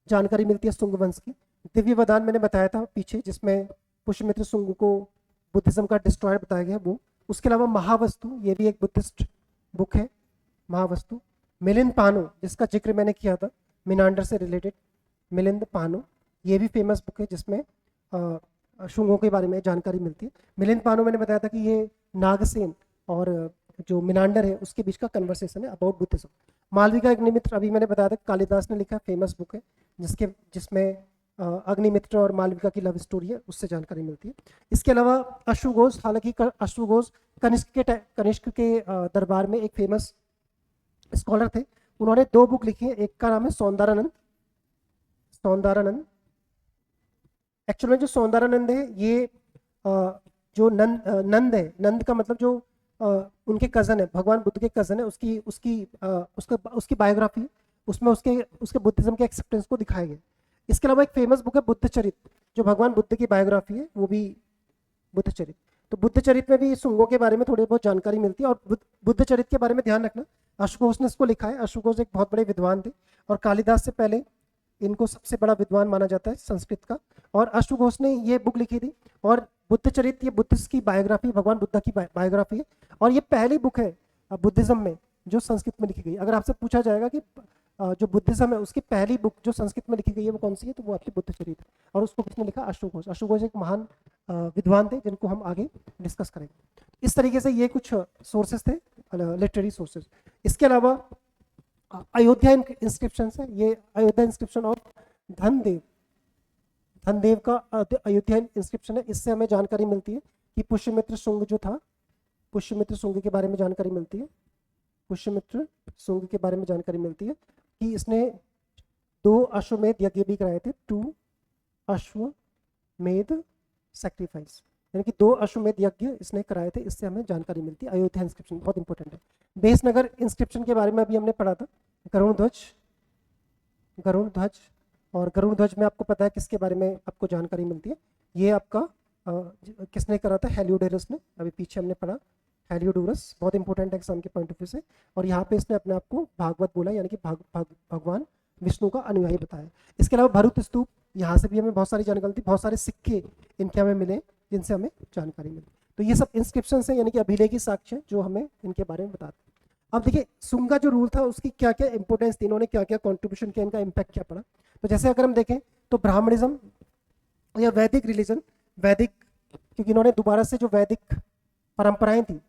जानकारी मिलती है शुंग वंश की। दिव्य वरदान मैंने बताया था पीछे, जिसमें पुष्यमित्र शुंग को बुद्धिज्म का डिस्ट्रॉयर बताया गया वो। उसके अलावा महावस्तु, ये भी एक बुद्धिस्ट बुक है, महावस्तु। मिलिंद पानो, जिसका जिक्र मैंने किया था, मिनांडर से रिलेटेड, मिलिंद पानो, ये भी फेमस बुक है, जिसमें शुंगों के बारे में जानकारी मिलती है। मिलिंद पानो मैंने बताया था कि ये नागसेन और जो मिनांडर है उसके बीच का कन्वर्सेशन है अबाउट बुद्धिज्म। मालविका अग्निमित्र अभी मैंने बताया था, कालिदास ने लिखा, फेमस बुक है, जिसमें अग्निमित्र और मालविका की लव स्टोरी है, उससे जानकारी मिलती है। इसके अलावा अश्वघोष, हालांकि अश्वघोष कनिष्क के दरबार में एक फेमस स्कॉलर थे, उन्होंने 2 बुक लिखी है। एक का नाम है सौंदरानंद। एक्चुअल में जो सौंदरानंद है ये जो नंद है, नंद का मतलब जो उनके कजन है, भगवान बुद्ध के कजन है, उसकी बायोग्राफी, उसमें उसके बुद्धिज्म के एक्सेप्टेंस को दिखाया गया। इसके अलावा एक फेमस बुक है बुद्ध चरित, जो भगवान बुद्ध की बायोग्राफी है, वो भी बुद्ध चरित। तो बुद्ध चरित में भी शुंगों के बारे में थोड़ी बहुत जानकारी मिलती है। और बुद्ध चरित के बारे में ध्यान रखना, अश्वघोष ने इसको लिखा है। अश्वघोष एक बहुत बड़े विद्वान थे, और कालिदास से पहले इनको सबसे बड़ा विद्वान माना जाता है संस्कृत का। और अश्वघोष ने ये बुक लिखी थी। और बुद्ध चरित ये बुद्धिस्ट की बायोग्राफी, भगवान बुद्ध की बायोग्राफी है, और ये पहली बुक है बुद्धिज्म में जो संस्कृत में लिखी गई। अगर आपसे पूछा जाएगा कि जो बुद्धिज्म है उसकी पहली बुक जो संस्कृत में लिखी गई है वो कौन सी है, तो वो आपकी बुद्ध चरित है। और उसको किसने लिखा? अश्वघोष। अश्वघोष एक महान विद्वान थे, जिनको हम आगे डिस्कस करेंगे। इस तरीके से ये कुछ सोर्सेस थे, लिटरेरी सोर्सेस। इसके अलावा अयोध्या इंस्क्रिप्शन है, ये अयोध्या इंस्क्रिप्शन ऑफ धनदेव का अयोध्या इंस्क्रिप्शन है। इससे हमें जानकारी मिलती है कि पुष्यमित्र शुंग जो था, पुष्यमित्र शुंग के बारे में जानकारी मिलती है। पुष्यमित्र शुंग के बारे में जानकारी मिलती है कि इसने 2 अश्वमेध यज्ञ भी कराए थे, 2 अश्वमेध सैक्रिफाइस, यानी कि 2 अश्वमेध यज्ञ इसने कराए थे। इससे हमें जानकारी मिलती है। अयोध्या इंस्क्रिप्शन बहुत इंपॉर्टेंट है। बेसनगर इंस्क्रिप्शन के बारे में अभी हमने पढ़ा था, गरुड़ ध्वज। और गरुड़ ध्वज में आपको पता है किसके बारे में आपको जानकारी मिलती है? ये आपका किसने करा था? हेलियोडोरस ने। अभी पीछे हमने पढ़ा हेलियोडोरस, बहुत इंपॉर्टेंट है एग्जाम के पॉइंट ऑफ व्यू से। और यहाँ पे इसने अपने आप को भागवत बोला, यानी कि भगवान विष्णु का अनुयायी बताया। इसके अलावा भरूत स्तूप, यहाँ से भी हमें बहुत सारी जानकारी मिलती, बहुत सारे सिक्के इनके हमें मिले जिनसे हमें जानकारी मिली। तो ये सब इंस्क्रिप्शन है, यानी कि अभिलेखी साक्ष्य जो हमें इनके बारे में बताते हैं। अब देखिए शुंग का जो रूल था उसकी क्या क्या इंपॉर्टेंस थी, इन्होंने क्या क्या कॉन्ट्रीब्यूशन किया, इनका इम्पैक्ट क्या पड़ा। तो जैसे अगर हम देखें तो ब्राह्मणिज्म या वैदिक रिलीजन, वैदिक, क्योंकि इन्होंने दोबारा से जो वैदिक परंपराएं थी,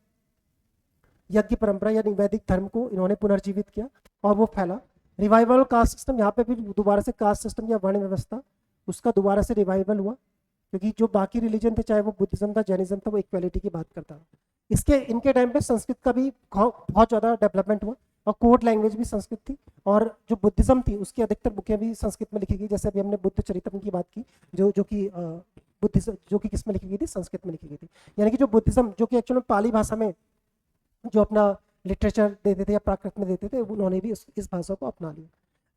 यज्ञ परंपरा यानी वैदिक धर्म को इन्होंने पुनर्जीवित किया और वो फैला। रिवाइवल कास्ट सिस्टम, यहाँ पे भी दोबारा से कास्ट सिस्टम या वर्ण व्यवस्था, उसका दोबारा से रिवाइवल हुआ, क्योंकि जो बाकी रिलीजन थे, चाहे वो बुद्धिज्म था, जैनिज्म था, वो इक्वालिटी की बात करता था। इनके टाइम पे संस्कृत का भी बहुत ज़्यादा डेवलपमेंट हुआ, और कोड लैंग्वेज भी संस्कृत थी। और जो बुद्धिज्म थी उसकी अधिकतर बुकें भी संस्कृत में लिखी गई। जैसे अभी हमने बुद्ध चरित्रम की बात की, जो कि किस में लिखी गई थी? संस्कृत में लिखी गई थी। यानी कि जो बुद्धिज्म, जो कि एक्चुअली पाली भाषा में जो अपना लिटरेचर देते थे या प्राकृत में देते थे, उन्होंने भी इस भाषा को अपना लिया।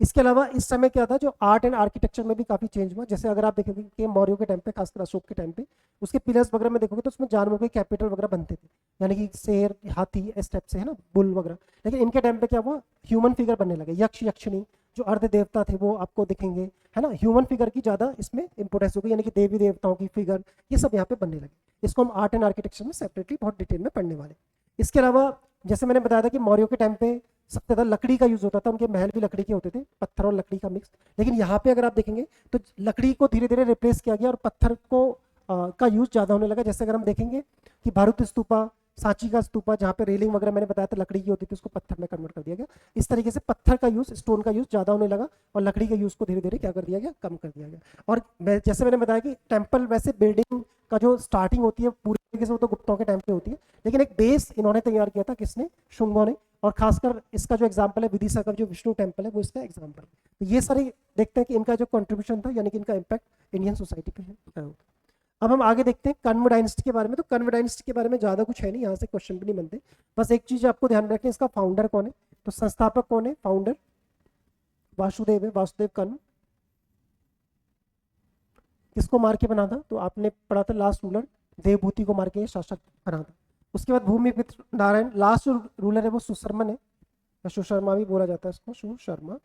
इसके अलावा इस समय क्या था, जो आर्ट एंड आर्किटेक्चर में भी काफ़ी चेंज हुआ। जैसे अगर आप देखेंगे कि मौर्यों के टाइम पे, खासकर अशोक के टाइम पे, उसके पिलर्स वगैरह में देखोगे तो उसमें जानवरों के कैपिटल वगैरह बनते थे, यानी कि शेर, हाथी, इस टाइप से, है ना, बुल वगैरह। लेकिन इनके टाइम पे क्या हुआ, ह्यूमन फिगर बनने लगे। यक्ष यक्षिणी जो अर्ध देवता थे वो आपको दिखेंगे, है ना। ह्यूमन फिगर की ज़्यादा इसमें इंपोर्टेंस हो गई, यानी कि देवी देवताओं की फिगर, ये सब यहाँ पे बनने लगे। इसको हम आर्ट एंड आर्किटेक्चर में सेपरेटली बहुत डिटेल में पढ़ने वाले। इसके अलावा जैसे मैंने बताया था कि मौर्यों के टाइम पे सबसे ज़्यादा लकड़ी का यूज़ होता था, उनके महल भी लकड़ी के होते थे, पत्थर और लकड़ी का मिक्स। लेकिन यहाँ पे अगर आप देखेंगे तो लकड़ी को धीरे धीरे रिप्लेस किया गया और पत्थर को का यूज़ ज़्यादा होने लगा। जैसे अगर हम देखेंगे कि भारूत स्तूपा, सांची का स्तूपा, जहाँ पे रेलिंग वगैरह मैंने बताया था लकड़ी की होती थी, उसको पत्थर में कन्वर्ट कर दिया गया। इस तरीके से पत्थर का यूज़, स्टोन का यूज़ ज़्यादा होने लगा और लकड़ी के यूज़ को धीरे धीरे क्या कर दिया गया, कम कर दिया गया। और जैसे मैंने बताया कि टेम्पल वैसे बिल्डिंग का जो स्टार्टिंग होती है पूरी तरीके से वो तो गुप्तों के टाइम पे होती है, लेकिन एक बेस इन्होंने तैयार किया था, किसने, शुंगों ने। और खासकर इसका जो एग्जाम्पल है विदिशा का जो विष्णु टेम्पल है वो इसका एग्जाम्पल है। तो ये सारे देखते हैं कि इनका जो कंट्रीब्यूशन था, यानी कि इनका इम्पैक्ट इंडियन सोसाइटी पे है। अब हम आगे देखते हैं कण्व डायनेस्टी के बारे में। तो कण्व डायनेस्टी के बारे में ज़्यादा कुछ है नहीं, यहाँ से क्वेश्चन भी नहीं बनते। बस एक चीज़ आपको ध्यान रखें, इसका फाउंडर कौन है। तो संस्थापक कौन है, फाउंडर वासुदेव है, वासुदेव कण्व। किसको मार के बना था, तो आपने पढ़ा था लास्ट रूलर देवभूति को मार के शासक बना था। उसके बाद भूमिपुत्र नारायण, लास्ट रूलर है वो सुशर्मन है, या सुशर्मा भी बोला जाता है इसको, सुशर्मा।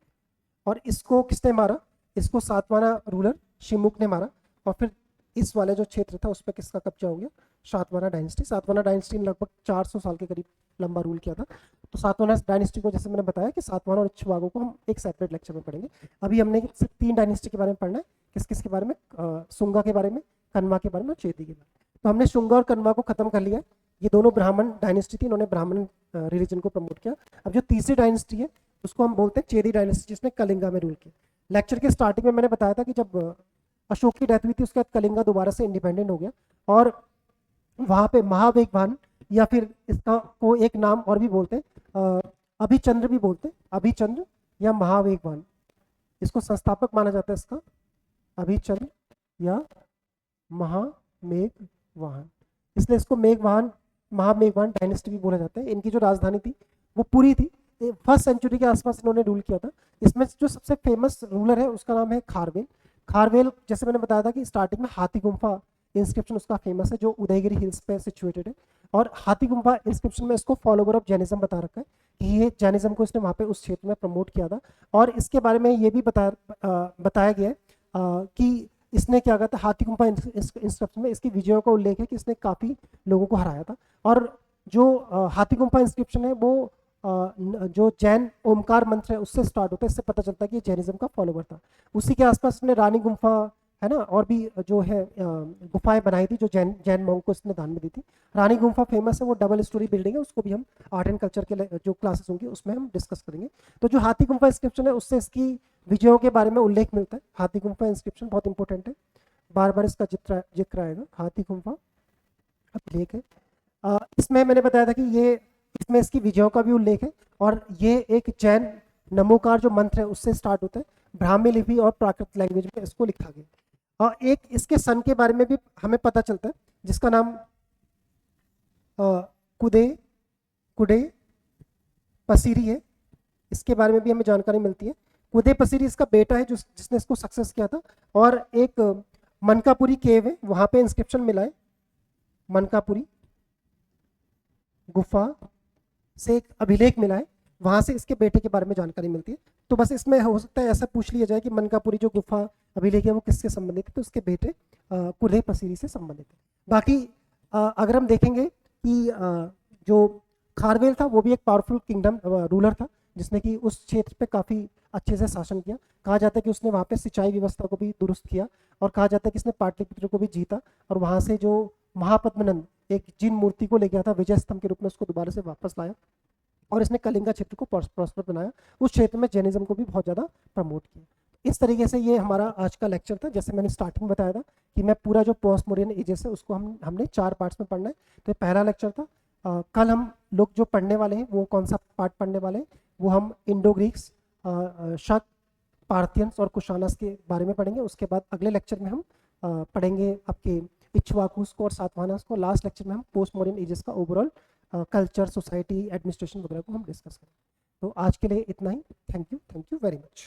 और इसको किसने मारा, इसको सातवाना रूलर शिमुक ने मारा। और फिर इस वाले जो क्षेत्र था उस पर किसका कब्जा हो गया, सातवाना डायनेस्टी। सातवाना डायनेस्टी ने लगभग 400 साल के करीब लंबा रूल किया था। तो सातवाना डायनेस्टी को, जैसे मैंने बताया कि सातवाना और इक्ष्वाकु को हम एक सेपरेट लेक्चर में पढ़ेंगे। अभी हमने सिर्फ 3 डायनेस्टी के बारे में पढ़ना है। किस किस के बारे में, शुंगा के बारे में, कण्वा के बारे में और चेदी के बारे में। तो हमने शुंगा और कण्वा को खत्म कर लिया। ये दोनों ब्राह्मण डायनेस्टी थी, इन्होंने ब्राह्मण रिलीजन को प्रमोट किया। अब जो तीसरी डायनेस्टी है उसको हम बोलते हैं चेदी डायनेस्टी, जिसने कलिंगा में रूल किया। लेक्चर के स्टार्टिंग में मैंने बताया था कि जब अशोक की डेथ हुई थी उसके बाद कलिंगा दोबारा से इंडिपेंडेंट हो गया और वहाँ पे महावेगवान, या फिर इसका को एक नाम और भी बोलते हैं, अभिचंद्र भी बोलते हैं, अभिचंद्र या महावेगवान, इसको संस्थापक माना जाता है इसका, अभिचंद्र या महामेघवाहन। इसलिए इसको मेघवाहन, महामेघवाहन डायनेस्टी भी बोला जाता है। इनकी जो राजधानी थी वो पूरी थी, 1st सेंचुरी के आसपास इन्होंने रूल किया था। इसमें जो सबसे फेमस रूलर है उसका नाम है खारवेल। खारवेल, जैसे मैंने बताया था कि स्टार्टिंग में हाथी गुम्फा इंस्क्रिप्शन उसका फेमस है, जो उदयगिरी हिल्स पे सिचुएटेड है। और हाथी गुम्फा इंस्क्रिप्शन में इसको फॉलोवर ऑफ जैनिज्म बता रखा है कि ये जैनिज्म को इसने वहाँ पे उस क्षेत्र में प्रमोट किया था। और इसके बारे में ये भी बताया गया है कि इसने क्या कहा था, हाथी गुम्फा इंस्क्रिप्शन में इसकी विजयों का उल्लेख है कि इसने काफ़ी लोगों को हराया था। और जो हाथी गुम्फा इंस्क्रिप्शन है वो जो जैन ओमकार मंत्र है उससे स्टार्ट होता है। इससे पता चलता है कि ये जैनिज्म का फॉलोवर था। उसी के आसपास इसने रानी गुम्फा है ना, और भी जो है गुफाएं बनाई थी जो जैन मॉन्क को इसने दान में दी थी। रानी गुम्फा फेमस है, वो डबल स्टोरी बिल्डिंग है, उसको भी हम आर्ट एंड कल्चर के जो क्लासेस होंगी उसमें हम डिस्कस करेंगे। तो जो हाथी गुम्फा इंस्क्रिप्शन है उससे इसकी विजयों के बारे में उल्लेख मिलता है। हाथी गुम्फा इंस्क्रिप्शन बहुत इंपॉर्टेंट है, बार बार इसका जिक्र आएगा। हाथी गुम्फा अभिलेख है, इसमें मैंने बताया था कि ये इसमें इसकी विजयों का भी उल्लेख है। और ये एक जैन नमोकार जो मंत्र है उससे स्टार्ट होता है, ब्राह्मी लिपि और प्राकृत लैंग्वेज में इसको लिखा गया। और एक इसके सन के बारे में भी हमें पता चलता है जिसका नाम कुडे पसीरी है। इसके बारे में भी हमें जानकारी मिलती है। कुदे पसीरी इसका बेटा है जिसने इसको सक्सेस किया था। और एक मनकापुरी केव है, वहां पे इंस्क्रिप्शन मिला है, मनकापुरी गुफा से एक अभिलेख मिला है, वहां से इसके बेटे के बारे में जानकारी मिलती है। तो बस इसमें हो सकता है ऐसा पूछ लिया जाए कि मनकापुरी जो गुफा अभिलेख है वो किससे संबंधित है, तो उसके बेटे कुल्हे पसीरी से संबंधित है। बाकी अगर हम देखेंगे कि जो खारवेल था वो भी एक पावरफुल किंगडम रूलर था जिसने कि उस क्षेत्र पे काफ़ी अच्छे से शासन किया। कहा जाता है कि उसने वहाँ पे सिंचाई व्यवस्था को भी दुरुस्त किया और कहा जाता है कि इसने पाटलिपुत्र को भी जीता और वहाँ से जो महापद्मनंद एक जिन मूर्ति को ले गया था विजय स्तंभ के रूप में उसको दोबारा से वापस लाया और इसने कलिंगा क्षेत्र को प्रॉस्पर बनाया। उस क्षेत्र में जैनिज्म को भी बहुत ज़्यादा प्रमोट किया। इस तरीके से ये हमारा आज का लेक्चर था। जैसे मैंने स्टार्टिंग में बताया था कि मैं पूरा जो पोस्ट मॉडर्न एजेस है उसको हमने 4 पार्ट्स में पढ़ना है। तो ये पहला लेक्चर था। कल हम लोग जो पढ़ने वाले हैं वो कौन सा पार्ट पढ़ने वाले हैं, वो हम इंडो ग्रीक्स, शक, पार्थियंस और कुशानस के बारे में पढ़ेंगे। उसके बाद अगले लेक्चर में हम पढ़ेंगे आपके इक्ष्वाकुस को और सातवाहनास को। लास्ट लेक्चर में हम पोस्ट मॉडर्न एजेस का ओवरऑल कल्चर, सोसाइटी, एडमिनिस्ट्रेशन वगैरह को हम डिस्कस करेंगे। तो आज के लिए इतना ही। Thank you very much.